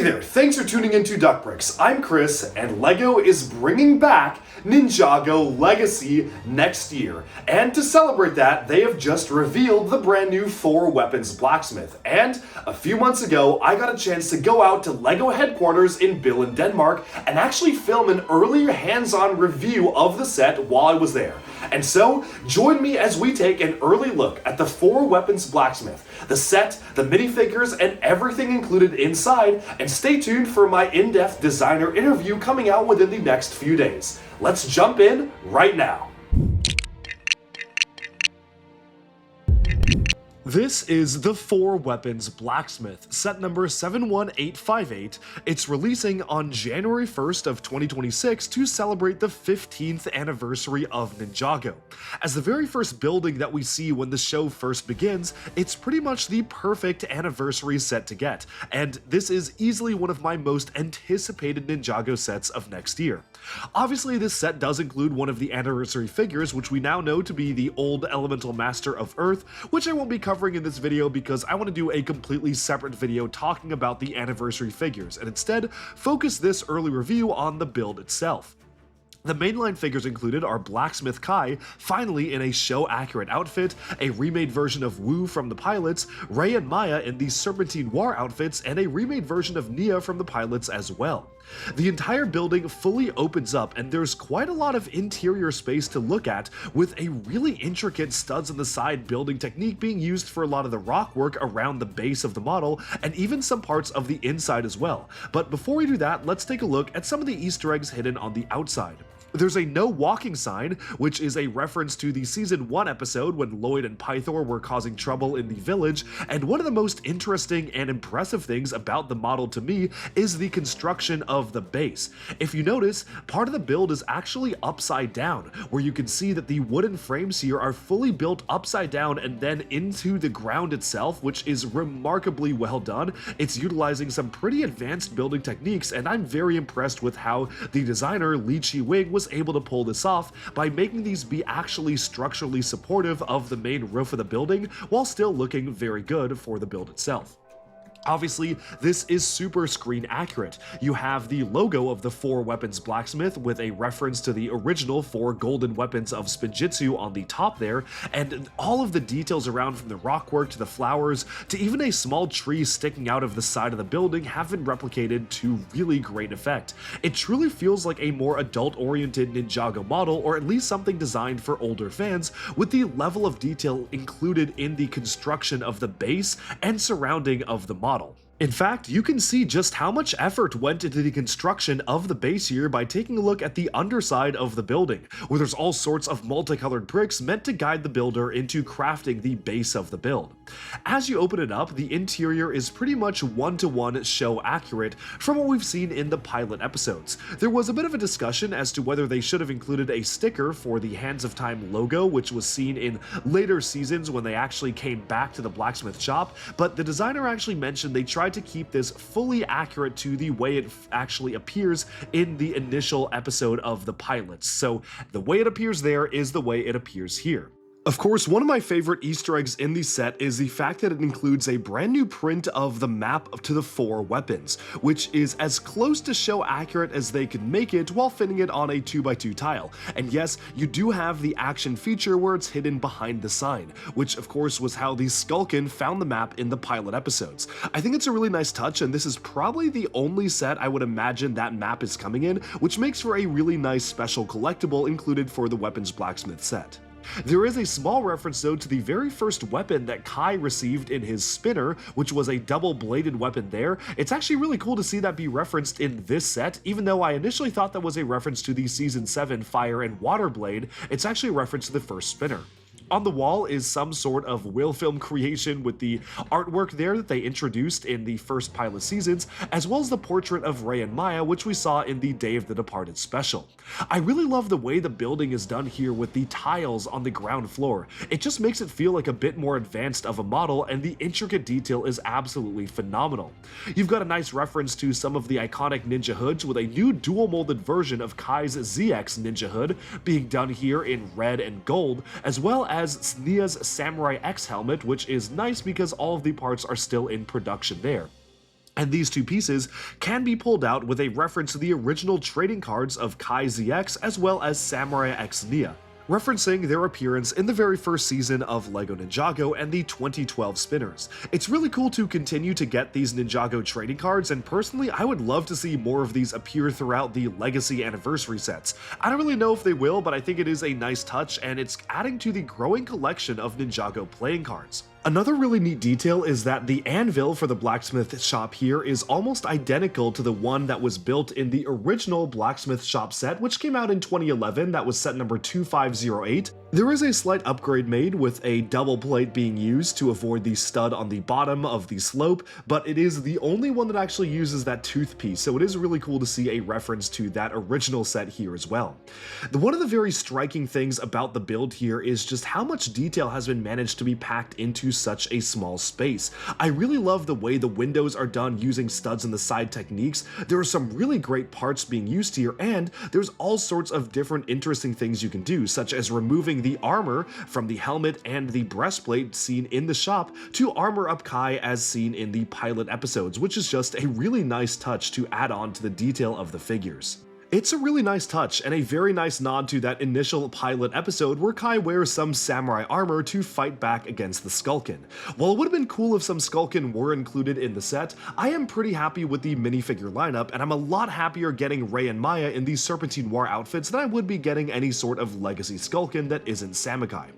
Hey there, thanks for tuning into Duck Bricks. I'm Chris, and LEGO is bringing back Ninjago Legacy next year. And to celebrate that, they have just revealed the brand new 4-weapons Blacksmith. And a few months ago, I got a chance to go out to LEGO headquarters in Billund, Denmark, and actually film an earlier hands-on review of the set while I was there. And so, join me as we take an early look at the 4-weapons Blacksmith, the set, the minifigures, and everything included inside, and stay tuned for my in-depth designer interview coming out within the next few days. Let's jump in right now. This is the 4-weapons Blacksmith, set number 71858. It's releasing on January 1st of 2026 to celebrate the 15th anniversary of Ninjago. As the very first building that we see when the show first begins, it's pretty much the perfect anniversary set to get, and this is easily one of my most anticipated Ninjago sets of next year. Obviously, this set does include one of the anniversary figures, which we now know to be the old Elemental Master of Earth, which I won't be covering in this video because I want to do a completely separate video talking about the anniversary figures, and instead focus this early review on the build itself. The mainline figures included are Blacksmith Kai, finally in a show-accurate outfit, a remade version of Wu from the pilots, Ray and Maya in the Serpentine War outfits, and a remade version of Nia from the pilots as well. The entire building fully opens up, and there's quite a lot of interior space to look at, with a really intricate studs on the side building technique being used for a lot of the rock work around the base of the model, and even some parts of the inside as well. But before we do that, let's take a look at some of the Easter eggs hidden on the outside. There's a no walking sign, which is a reference to the season 1 episode when Lloyd and Pythor were causing trouble in the village, and one of the most interesting and impressive things about the model to me is the construction of the base. If you notice, part of the build is actually upside down, where you can see that the wooden frames here are fully built upside down and then into the ground itself, which is remarkably well done. It's utilizing some pretty advanced building techniques, and I'm very impressed with how the designer Lee Chi-wing was able to pull this off by making these be actually structurally supportive of the main roof of the building while still looking very good for the build itself. Obviously, this is super screen accurate. You have the logo of the 4-weapons Blacksmith with a reference to the original 4 golden weapons of Spinjitzu on the top there, and all of the details around from the rockwork to the flowers to even a small tree sticking out of the side of the building have been replicated to really great effect. It truly feels like a more adult-oriented Ninjago model, or at least something designed for older fans, with the level of detail included in the construction of the base and surrounding of the model. In fact, you can see just how much effort went into the construction of the base here by taking a look at the underside of the building, where there's all sorts of multicolored bricks meant to guide the builder into crafting the base of the build. As you open it up, the interior is pretty much one-to-one show accurate from what we've seen in the pilot episodes. There was a bit of a discussion as to whether they should have included a sticker for the Hands of Time logo, which was seen in later seasons when they actually came back to the blacksmith shop, but the designer actually mentioned they tried to keep this fully accurate to the way it actually appears in the initial episode of the pilots. So the way it appears there is the way it appears here. Of course, one of my favorite Easter eggs in the set is the fact that it includes a brand new print of the map to the 4 weapons, which is as close to show accurate as they could make it while fitting it on a 2x2 tile. And yes, you do have the action feature where it's hidden behind the sign, which of course was how the Skulkin found the map in the pilot episodes. I think it's a really nice touch, and this is probably the only set I would imagine that map is coming in, which makes for a really nice special collectible included for the Weapons Blacksmith set. There is a small reference though to the very first weapon that Kai received in his spinner, which was a double-bladed weapon there. It's actually really cool to see that be referenced in this set, even though I initially thought that was a reference to the Season 7 Fire and Water Blade. It's actually a reference to the first spinner. On the wall is some sort of will film creation with the artwork there that they introduced in the first pilot seasons, as well as the portrait of Ray and Maya, which we saw in the Day of the Departed special. I really love the way the building is done here with the tiles on the ground floor. It just makes it feel like a bit more advanced of a model, and the intricate detail is absolutely phenomenal. You've got a nice reference to some of the iconic ninja hoods with a new dual molded version of Kai's ZX ninja hood being done here in red and gold, as well as Nia's Samurai X helmet, which is nice because all of the parts are still in production there. And these two pieces can be pulled out with a reference to the original trading cards of Kai ZX as well as Samurai X Nia, referencing their appearance in the very first season of LEGO Ninjago and the 2012 spinners. It's really cool to continue to get these Ninjago trading cards, and personally I would love to see more of these appear throughout the Legacy Anniversary sets. I don't really know if they will, but I think it is a nice touch and it's adding to the growing collection of Ninjago playing cards. Another really neat detail is that the anvil for the blacksmith shop here is almost identical to the one that was built in the original blacksmith shop set, which came out in 2011. That was set number 2508. There is a slight upgrade made with a double plate being used to avoid the stud on the bottom of the slope, but it is the only one that actually uses that tooth piece, so it is really cool to see a reference to that original set here as well. One of the very striking things about the build here is just how much detail has been managed to be packed into such a small space. I really love the way the windows are done using studs in the side techniques. There are some really great parts being used here, and there's all sorts of different interesting things you can do, such as removing the armor from the helmet and the breastplate seen in the shop to armor up Kai as seen in the pilot episodes, which is just a really nice touch to add on to the detail of the figures. It's a really nice touch and a very nice nod to that initial pilot episode where Kai wears some samurai armor to fight back against the Skulkin. While it would have been cool if some Skulkin were included in the set, I am pretty happy with the minifigure lineup, and I'm a lot happier getting Rei and Maya in these Serpentine War outfits than I would be getting any sort of legacy Skulkin that isn't Samukai.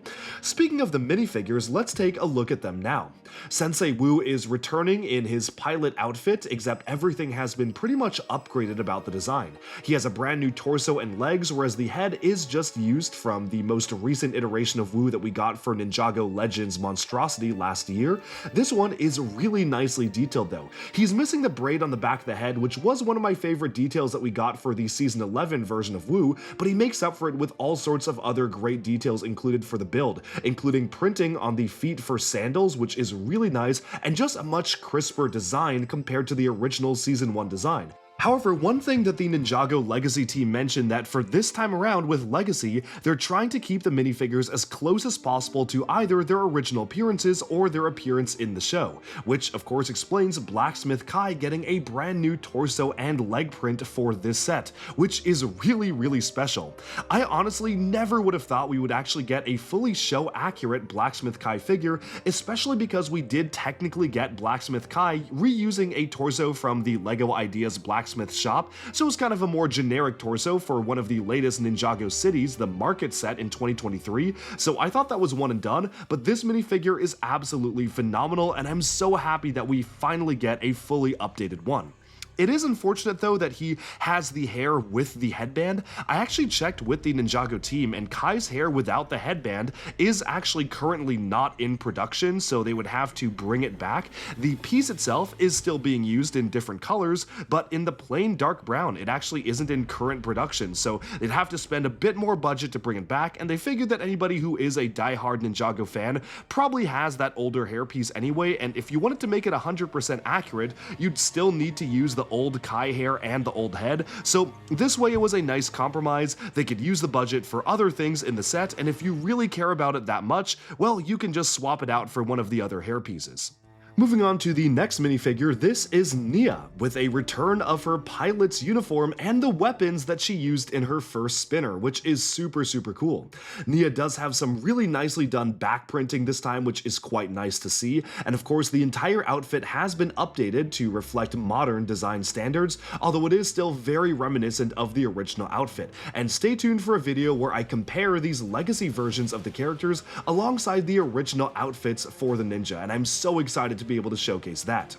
Speaking of the minifigures, let's take a look at them now. Sensei Wu is returning in his pilot outfit, except everything has been pretty much upgraded about the design. He has a brand new torso and legs, whereas the head is just used from the most recent iteration of Wu that we got for Ninjago Legends Monstrosity last year. This one is really nicely detailed though. He's missing the braid on the back of the head, which was one of my favorite details that we got for the Season 11 version of Wu, but he makes up for it with all sorts of other great details included for the build, including printing on the feet for sandals, which is really nice, and just a much crisper design compared to the original Season 1 design. However, one thing that the Ninjago Legacy team mentioned that for this time around with Legacy, they're trying to keep the minifigures as close as possible to either their original appearances or their appearance in the show, which of course explains Blacksmith Kai getting a brand new torso and leg print for this set, which is really special. I honestly never would have thought we would actually get a fully show-accurate Blacksmith Kai figure, especially because we did technically get Blacksmith Kai reusing a torso from the LEGO Ideas Blacksmith shop, so it's kind of a more generic torso for one of the latest Ninjago cities, the Market set in 2023, so I thought that was one and done, but this minifigure is absolutely phenomenal, and I'm so happy that we finally get a fully updated one. It is unfortunate though that he has the hair with the headband. I actually checked with the Ninjago team, and Kai's hair without the headband is actually currently not in production, so they would have to bring it back. The piece itself is still being used in different colors, but in the plain dark brown, it actually isn't in current production, so they'd have to spend a bit more budget to bring it back, and they figured that anybody who is a die-hard Ninjago fan probably has that older hairpiece anyway, and if you wanted to make it 100% accurate, you'd still need to use the old Kai hair and the old head, so this way it was a nice compromise. They could use the budget for other things in the set, and if you really care about it that much, well, you can just swap it out for one of the other hair pieces. Moving on to the next minifigure, this is Nia, with a return of her pilot's uniform and the weapons that she used in her first spinner, which is super cool. Nia does have some really nicely done back printing this time, which is quite nice to see, and of course the entire outfit has been updated to reflect modern design standards, although it is still very reminiscent of the original outfit. And stay tuned for a video where I compare these legacy versions of the characters alongside the original outfits for the ninja, and I'm so excited to be able to showcase that.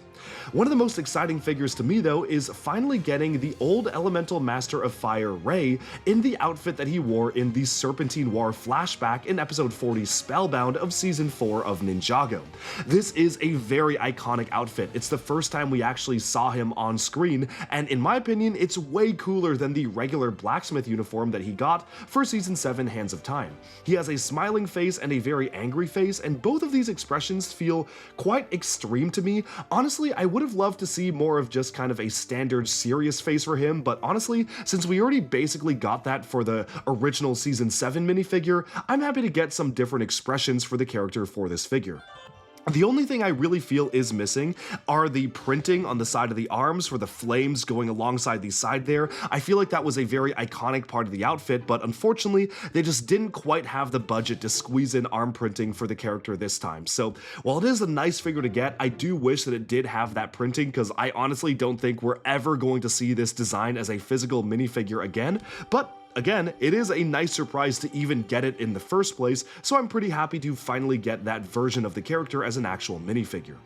One of the most exciting figures to me though is finally getting the old Elemental Master of Fire Rei in the outfit that he wore in the Serpentine War flashback in episode 40 Spellbound of season 4 of Ninjago. This is a very iconic outfit. It's the first time we actually saw him on screen, and in my opinion it's way cooler than the regular blacksmith uniform that he got for season 7 Hands of Time. He has a smiling face and a very angry face, and both of these expressions feel quite extreme to me. Honestly, I would have loved to see more of just kind of a standard serious face for him, but honestly, since we already basically got that for the original season 7 minifigure, I'm happy to get some different expressions for the character for this figure. The only thing I really feel is missing are the printing on the side of the arms for the flames going alongside the side there. I feel like that was a very iconic part of the outfit, but unfortunately, they just didn't quite have the budget to squeeze in arm printing for the character this time. So while it is a nice figure to get, I do wish that it did have that printing, because I honestly don't think we're ever going to see this design as a physical minifigure again, but again, it is a nice surprise to even get it in the first place, so I'm pretty happy to finally get that version of the character as an actual minifigure.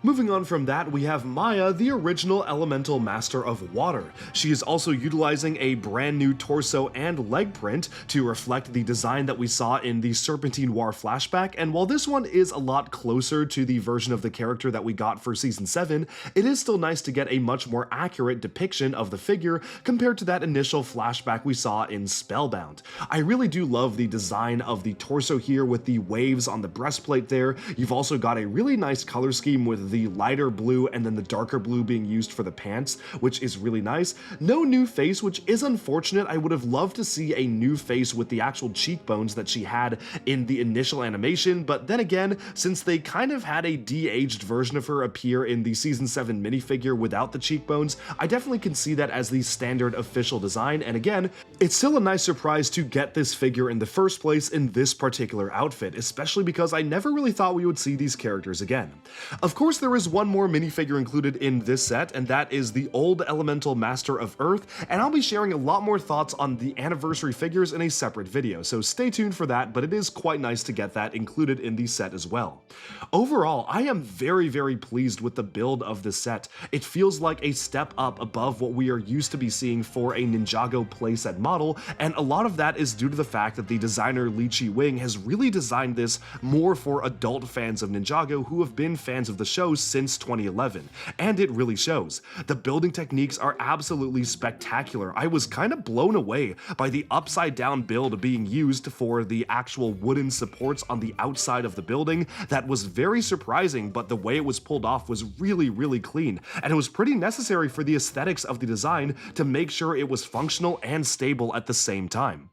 Moving on from that, we have Maya, the original elemental master of water. She is also utilizing a brand new torso and leg print to reflect the design that we saw in the Serpentine War flashback, and while this one is a lot closer to the version of the character that we got for Season 7, it is still nice to get a much more accurate depiction of the figure compared to that initial flashback we saw in Spellbound. I really do love the design of the torso here with the waves on the breastplate there. You've also got a really nice color scheme with the lighter blue and then the darker blue being used for the pants, which is really nice. No new face, which is unfortunate. I would have loved to see a new face with the actual cheekbones that she had in the initial animation, but then again, since they kind of had a de-aged version of her appear in the Season 7 minifigure without the cheekbones, I definitely can see that as the standard official design, and again, it's still a nice surprise to get this figure in the first place in this particular outfit, especially because I never really thought we would see these characters again. Of course, there is one more minifigure included in this set, and that is the old Elemental Master of Earth, and I'll be sharing a lot more thoughts on the anniversary figures in a separate video, so stay tuned for that, but it is quite nice to get that included in the set as well. Overall, I am very pleased with the build of this set. It feels like a step up above what we are used to be seeing for a Ninjago playset model, and a lot of that is due to the fact that the designer Lee Chi-wing has really designed this more for adult fans of Ninjago who have been fans of the show since 2011, and it really shows. The building techniques are absolutely spectacular. I was kind of blown away by the upside down build being used for the actual wooden supports on the outside of the building. That was very surprising, but the way it was pulled off was really clean, and it was pretty necessary for the aesthetics of the design to make sure it was functional and stable at the same time.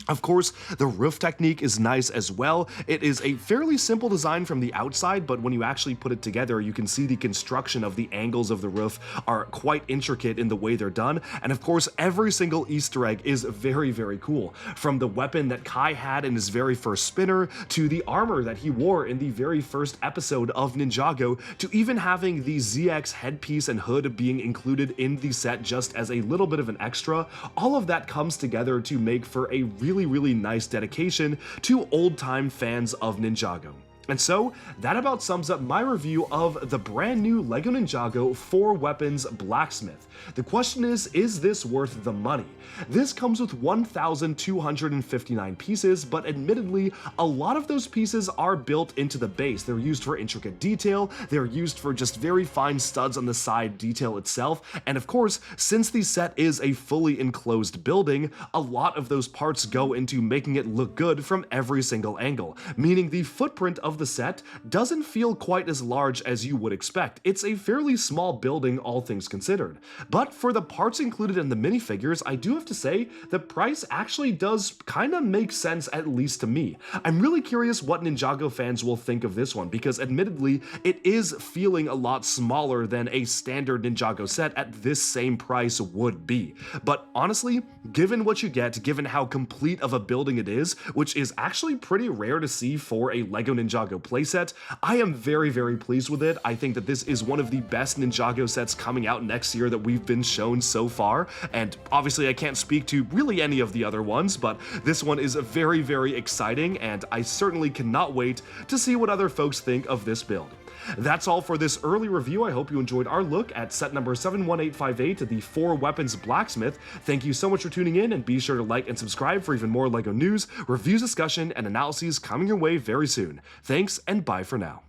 Of course, the roof technique is nice as well. It is a fairly simple design from the outside, but when you actually put it together, you can see the construction of the angles of the roof are quite intricate in the way they're done. And of course, every single Easter egg is very cool. From the weapon that Kai had in his very first spinner, to the armor that he wore in the very first episode of Ninjago, to even having the ZX headpiece and hood being included in the set just as a little bit of an extra. All of that comes together to make for a really nice dedication to old-time fans of Ninjago. And so, that about sums up my review of the brand new LEGO Ninjago 4 Weapons Blacksmith. The question is this worth the money? This comes with 1,259 pieces, but admittedly, a lot of those pieces are built into the base. They're used for intricate detail, they're used for just very fine studs on the side detail itself, and of course, since the set is a fully enclosed building, a lot of those parts go into making it look good from every single angle, meaning the footprint of the set doesn't feel quite as large as you would expect. It's a fairly small building, all things considered. But for the parts included in the minifigures, I do have to say, the price actually does kind of make sense, at least to me. I'm really curious what Ninjago fans will think of this one, because admittedly, it is feeling a lot smaller than a standard Ninjago set at this same price would be. But honestly, given what you get, given how complete of a building it is, which is actually pretty rare to see for a LEGO Ninjago playset, I am very pleased with it. I think that this is one of the best Ninjago sets coming out next year that we've been shown so far, and obviously I can't speak to really any of the other ones, but this one is very exciting, and I certainly cannot wait to see what other folks think of this build. That's all for this early review. I hope you enjoyed our look at set number 71858, the 4 Weapons Blacksmith. Thank you so much for tuning in, and be sure to like and subscribe for even more LEGO news, reviews, discussion, and analyses coming your way very soon. Thanks, and bye for now.